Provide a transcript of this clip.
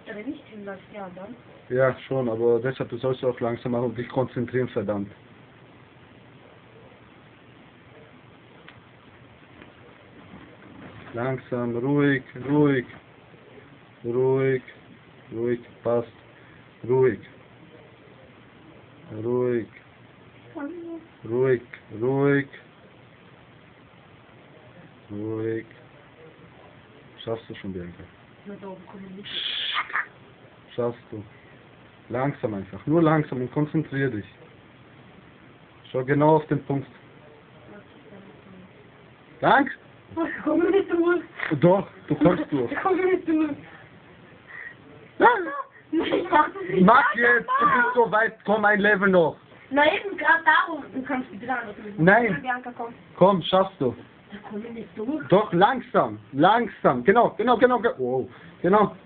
Der nicht hinläuft, ja, dann. Ja, schon, aber deshalb du sollst auch langsam machen und dich konzentrieren, verdammt. Langsam, ruhig, ruhig. Ruhig, ruhig, passt. Ruhig. Ruhig. Ruhig, ruhig. Ruhig. Schaffst du schon, Bianca? Na, da oben kommen nicht. Schaffst du. Langsam einfach. Nur langsam und konzentrier dich. Schau genau auf den Punkt. Dank? Ich komme nicht durch. Doch, du kommst durch. Ich komme nicht durch. Mach jetzt, du bist so weit, komm ein Level noch. Na eben, gerade darum. Du kannst bitte da noch. Nein. Bianca, komm. Komm, schaffst du. Da komme ich nicht durch. Doch, langsam, langsam. Genau. Wow. Genau.